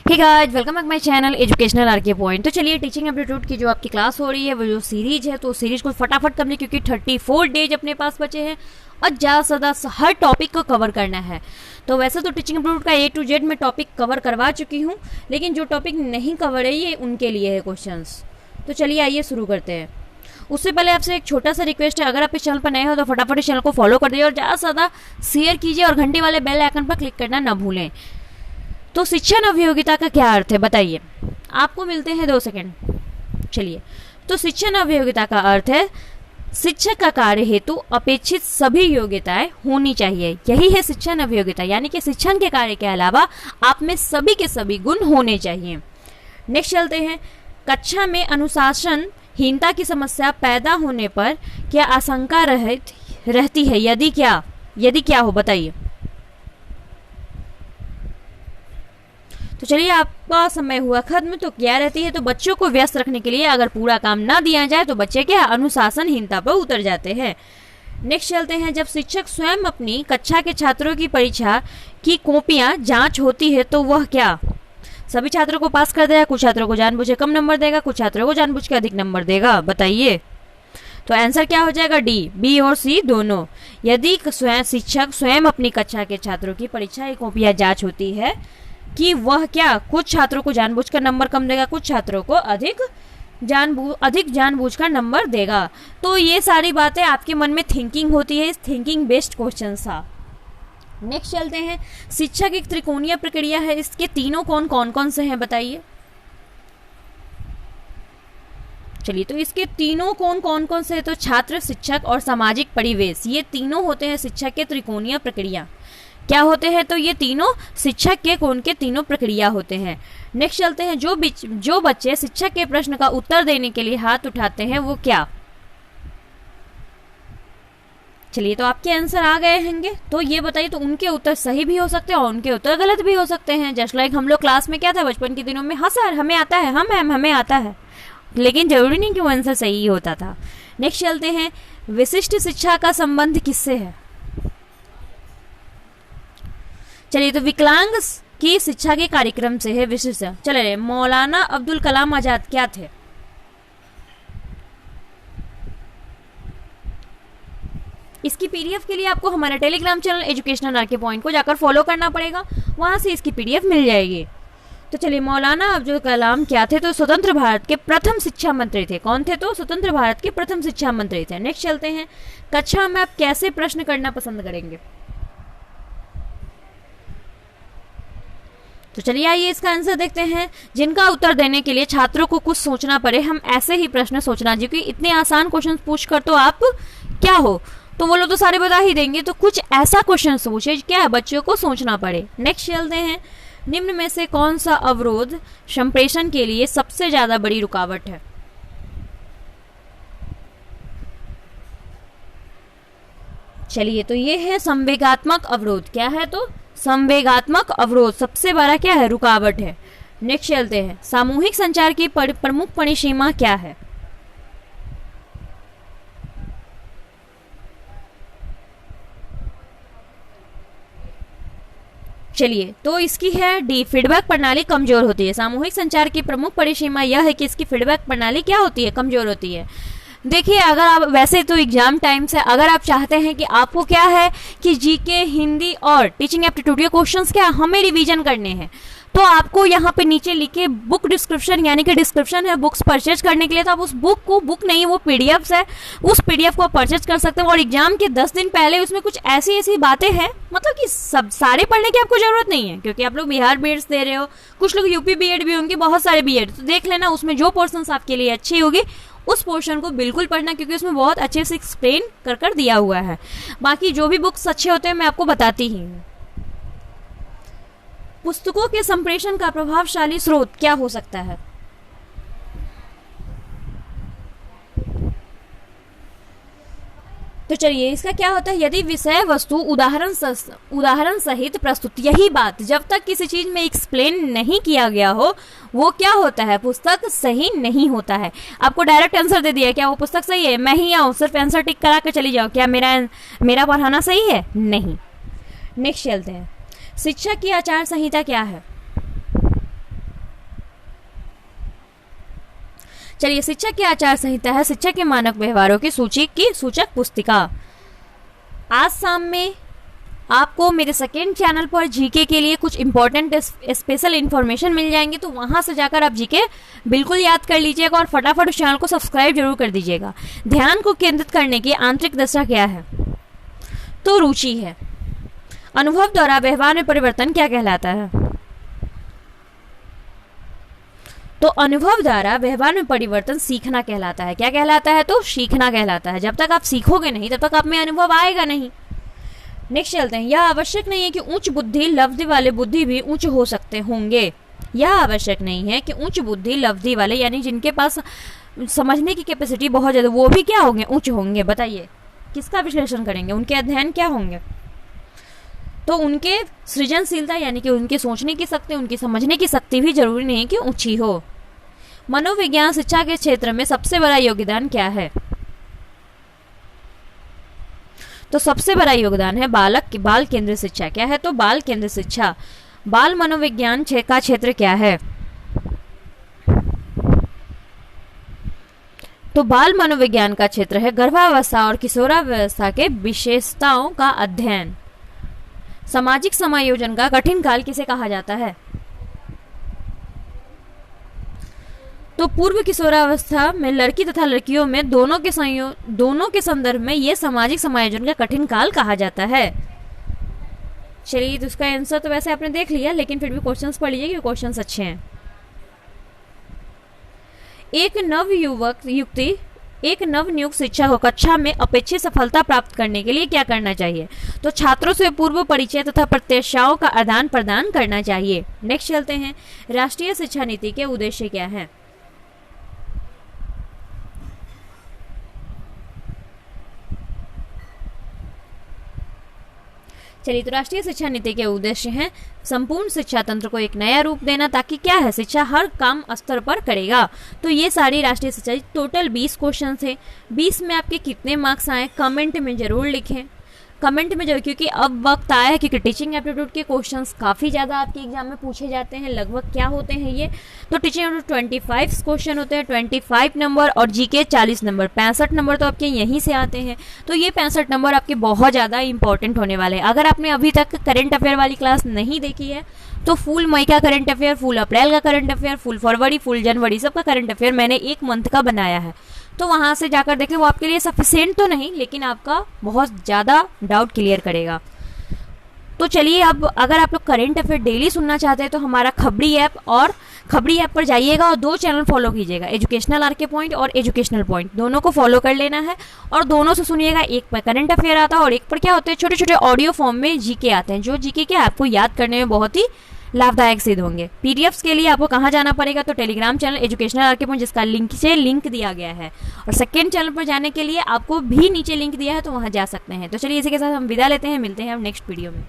Hey guys, welcome back my channel educational RK point. तो चलिए, teaching aptitude की जो आपकी क्लास हो रही है वो जो सीरीज है, तो सीरीज को फटाफट करने, क्योंकि 34 डेज अपने पास बचे हैं और ज़्यादा से हर टॉपिक को कवर करना है। तो वैसे तो टीचिंग एप्टीट्यूड का A to Z में टॉपिक कवर करवा चुकी हूँ, लेकिन जो टॉपिक नहीं कवर है ये उनके लिए है क्वेश्चंस। तो चलिए आइए शुरू करते हैं। उससे पहले आपसे एक छोटा सा रिक्वेस्ट है, अगर आप इस चैनल पर नए हो तो फटाफट इस चैनल को फॉलो कर दीजिए और ज़्यादा से ज़्यादा शेयर कीजिए और घंटे वाले बेल आइकन पर क्लिक करना ना भूलें। तो शिक्षण अभियोगिता का क्या अर्थ है बताइए, आपको मिलते हैं 2 सेकंड। चलिए, तो शिक्षण अभियोगिता का अर्थ है शिक्षक का कार्य हेतु अपेक्षित सभी योग्यताएं होनी चाहिए। यही है शिक्षण अभियोगिता, यानी कि शिक्षण के कार्य के अलावा आप में सभी के सभी गुण होने चाहिए। नेक्स्ट चलते हैं। कक्षा में अनुशासनहीनता की समस्या पैदा होने पर क्या आशंका रहती है? यदि क्या हो बताइए। तो चलिए, आपका समय हुआ खत्म। तो क्या रहती है? तो बच्चों को व्यस्त रखने के लिए अगर पूरा काम ना दिया जाए तो बच्चे क्या अनुशासनहीनता पर उतर जाते हैं। नेक्स्ट चलते हैं। जब शिक्षक स्वयं अपनी कक्षा के छात्रों की परीक्षा की कॉपियां जांच होती है तो वह क्या सभी छात्रों को पास कर देगा, कुछ छात्रों को जानबूझ के कम नंबर देगा, कुछ छात्रों को जानबूझ के अधिक नंबर देगा? बताइए। तो आंसर क्या हो जाएगा? डी, बी और सी दोनों। यदि शिक्षक स्वयं अपनी कक्षा के छात्रों की परीक्षा की कॉपियां जांच होती है कि वह क्या कुछ छात्रों को जानबूझकर नंबर कम देगा, कुछ छात्रों को अधिक जानबूझकर नंबर देगा। तो ये सारी बातें आपके मन में थिंकिंग होती है, इस थिंकिंग बेस्ड क्वेश्चन था। नेक्स्ट चलते हैं। शिक्षा की एक त्रिकोणीय प्रक्रिया है, इसके तीनों कौन से हैं बताइए। चलिए, तो इसके तीनों कौन से हैं? तो छात्र, शिक्षक और सामाजिक परिवेश, ये तीनों होते हैं शिक्षा के त्रिकोणीय प्रक्रिया। क्या होते हैं? तो ये तीनों शिक्षक के कौन के तीनों प्रक्रिया होते हैं। नेक्स्ट चलते हैं। जो बच्चे शिक्षक के प्रश्न का उत्तर देने के लिए हाथ उठाते हैं वो क्या? चलिए, तो आपके आंसर आ गए होंगे। तो ये बताइए, तो उनके उत्तर सही भी हो सकते हैं और उनके उत्तर गलत भी हो सकते हैं। जस्ट लाइक हम लोग क्लास में क्या था बचपन के दिनों में, हाँ सर हमें आता है, हाँ मैम हमें आता है, लेकिन जरूरी नहीं कि वो आंसर सही होता था। नेक्स्ट चलते हैं। विशिष्ट शिक्षा का संबंध किससे है? चलिए, तो विकलांग की शिक्षा के कार्यक्रम से है विशिष्ट। चलिए, मौलाना अब्दुल कलाम आजाद क्या थे? इसकी पीडीएफ के लिए आपको हमारे Telegram channel educational RK point को जाकर फॉलो करना पड़ेगा, वहां से इसकी पीडीएफ मिल जाएगी। तो चलिए, मौलाना अब्दुल कलाम क्या थे? तो स्वतंत्र भारत के प्रथम शिक्षा मंत्री थे। कौन थे? तो स्वतंत्र भारत के प्रथम शिक्षा मंत्री थे। नेक्स्ट चलते हैं। कक्षा में आप कैसे प्रश्न करना पसंद करेंगे? तो चलिए आइए इसका आंसर देखते हैं। जिनका उत्तर देने के लिए छात्रों को कुछ सोचना पड़े, हम ऐसे ही प्रश्न सोचना, क्योंकि इतने आसान क्वेश्चन पूछकर तो आप क्या हो, तो वो लोग तो सारे बता ही देंगे। तो कुछ ऐसा क्वेश्चन सोचे क्या है बच्चों को सोचना पड़े। नेक्स्ट चलते हैं। निम्न में से कौन सा अवरोध संप्रेषण के लिए सबसे ज्यादा बड़ी रुकावट है? चलिए, तो ये है संवेगात्मक अवरोध। क्या है? तो संवेगात्मक अवरोध सबसे बड़ा क्या है? रुकावट है। नेक्स्ट चलते हैं। सामूहिक संचार की प्रमुख परिसीमा क्या है? चलिए, तो इसकी है डी, फीडबैक प्रणाली कमजोर होती है। सामूहिक संचार की प्रमुख परिसीमा यह है कि इसकी फीडबैक प्रणाली क्या होती है? कमजोर होती है। देखिए, अगर आप वैसे तो एग्जाम टाइम से अगर आप चाहते हैं कि आपको क्या है कि जीके, हिंदी और टीचिंग एप्टीट्यूड के क्वेश्चंस क्या हमें रिवीजन करने हैं, तो आपको यहाँ पे नीचे लिखे बुक डिस्क्रिप्शन, यानी कि डिस्क्रिप्शन है बुक्स परचेज करने के लिए। तो आप उस बुक नहीं, वो पीडीएफ है, उस पीडीएफ को आप परचेज कर सकते हैं। और एग्जाम के 10 दिन पहले उसमें कुछ ऐसी बातें हैं, मतलब कि सब सारे पढ़ने की आपको जरूरत नहीं है, क्योंकि आप लोग बिहार बीएड्स दे रहे हो, कुछ लोग यूपी बीएड भी होंगे, बहुत सारे बीएड। तो देख लेना, उसमें जो पोर्शन आपके लिए अच्छी होगी उस पोर्शन को बिल्कुल पढ़ना, क्योंकि उसमें बहुत अच्छे से एक्सप्लेन कर दिया हुआ है। बाकी जो भी बुक्स अच्छे होते हैं मैं आपको बताती ही हूँ। पुस्तकों के संप्रेषण का प्रभावशाली स्रोत क्या हो सकता है? तो चलिए, इसका क्या होता है? यदि विषय वस्तु उदाहरण सहित प्रस्तुत, यही बात जब तक किसी चीज में एक्सप्लेन नहीं किया गया हो वो क्या होता है? पुस्तक सही नहीं होता है। आपको डायरेक्ट आंसर दे दिया, क्या वो पुस्तक सही है? मैं ही आऊं सिर्फ आंसर टिक करा के चली जाओ, क्या मेरा पढ़ाना सही है? नहीं। नेक्स्ट चलते हैं। शिक्षा की आचार संहिता क्या है? चलिए, शिक्षा की आचार संहिता है शिक्षा के मानक व्यवहारों की सूची की सूचक पुस्तिका। आज शाम में आपको मेरे सेकेंड चैनल पर जीके के लिए कुछ इंपॉर्टेंट स्पेशल इन्फॉर्मेशन मिल जाएंगे, तो वहां से जाकर आप जीके बिल्कुल याद कर लीजिएगा और फटाफट उस चैनल को सब्सक्राइब जरूर कर दीजिएगा। ध्यान को केंद्रित करने की आंतरिक दशा क्या है? तो रुचि है। अनुभव द्वारा व्यवहार में परिवर्तन क्या कहलाता है? तो अनुभव द्वारा व्यवहार में परिवर्तन सीखना कहलाता है। क्या कहलाता है? तो सीखना कहलाता है। जब तक आप सीखोगे नहीं तब तक आप में अनुभव आएगा नहीं। नेक्स्ट चलते हैं। यह आवश्यक नहीं है कि उच्च बुद्धि लब्धि वाले बुद्धि भी उच्च हो सकते होंगे। यह आवश्यक नहीं है कि उच्च बुद्धि लब्धि वाले, यानी जिनके पास समझने की कैपेसिटी बहुत ज्यादा, वो भी क्या होंगे? उच्च होंगे। बताइए किसका विश्लेषण करेंगे? उनके अध्ययन क्या होंगे? तो उनके सृजनशीलता यानी कि उनके सोचने की शक्ति, उनकी समझने की शक्ति भी जरूरी नहीं है कि ऊंची हो। मनोविज्ञान शिक्षा के क्षेत्र में सबसे बड़ा योगदान क्या है? तो सबसे बड़ा योगदान है बाल केंद्रित शिक्षा। क्या है? तो बाल केंद्रित शिक्षा। बाल मनोविज्ञान का क्षेत्र क्या है? तो बाल मनोविज्ञान का क्षेत्र है गर्भावस्था और किशोरावस्था के विशेषताओं का अध्ययन। सामाजिक समायोजन का कठिन काल किसे कहा जाता है? तो पूर्व किशोरावस्था में लड़की तथा लड़कियों में दोनों के संदर्भ में यह सामाजिक समायोजन का कठिन काल कहा जाता है। चलिए, तो उसका आंसर तो वैसे आपने देख लिया, लेकिन फिर भी क्वेश्चंस पढ़ लीजिए, क्वेश्चंस अच्छे हैं। एक नव नियुक्त शिक्षक को कक्षा में अपेक्षित सफलता प्राप्त करने के लिए क्या करना चाहिए? तो छात्रों से पूर्व परिचय तथा प्रत्याशाओं का आदान प्रदान करना चाहिए। नेक्स्ट चलते हैं। राष्ट्रीय शिक्षा नीति के उद्देश्य क्या है? चलिए, तो राष्ट्रीय शिक्षा नीति के उद्देश्य हैं संपूर्ण शिक्षा तंत्र को एक नया रूप देना, ताकि क्या है? शिक्षा हर काम स्तर पर करेगा। तो ये सारी राष्ट्रीय शिक्षा, टोटल 20 क्वेश्चन थे। 20 में आपके कितने मार्क्स आए कमेंट में जरूर लिखें। कमेंट में जरूर, क्योंकि अब वक्त आया है, क्योंकि टीचिंग एप्टीट्यूड के क्वेश्चंस काफ़ी ज़्यादा आपके एग्जाम में पूछे जाते हैं। लगभग क्या होते हैं ये? तो टीचिंग एप्टीट्यूड 25 क्वेश्चन होते हैं, 25 नंबर, और जीके 40 नंबर। 65 नंबर तो आपके यहीं से आते हैं। तो ये 65 नंबर आपके बहुत ज़्यादा इंपॉर्टेंट होने वाले हैं। अगर आपने अभी तक करंट अफेयर वाली क्लास नहीं देखी है तो फुल मई का करंट अफेयर, फुल अप्रैल का करंट अफेयर, फुल फरवरी, फुल जनवरी, सबका करंट अफेयर मैंने 1 मंथ का बनाया है। तो वहां से जाकर देखें, वो आपके लिए सफिशिएंट तो नहीं, लेकिन आपका बहुत ज़्यादा डाउट क्लियर करेगा। तो चलिए, अब अगर आप लोग करंट अफेयर डेली सुनना चाहते हैं तो हमारा खबड़ी ऐप पर जाइएगा और 2 चैनल फॉलो कीजिएगा, एजुकेशनल आरके पॉइंट और एजुकेशनल पॉइंट। दोनों को फॉलो कर लेना है और दोनों से सुनिएगा। एक पर करंट अफेयर आता है और एक पर क्या होते हैं? छोटे छोटे ऑडियो फॉर्म में जीके आते हैं, जो जीके के आपको याद करने में बहुत ही लाभदायक सिद्ध होंगे। पीडीएफ्स के लिए आपको कहाँ जाना पड़ेगा? तो Telegram channel educational RK point, जिसका लिंक दिया गया है, और सेकेंड चैनल पर जाने के लिए आपको भी नीचे लिंक दिया है, तो वहाँ जा सकते हैं। तो चलिए, इसी के साथ हम विदा लेते हैं, मिलते हैं अब नेक्स्ट वीडियो में।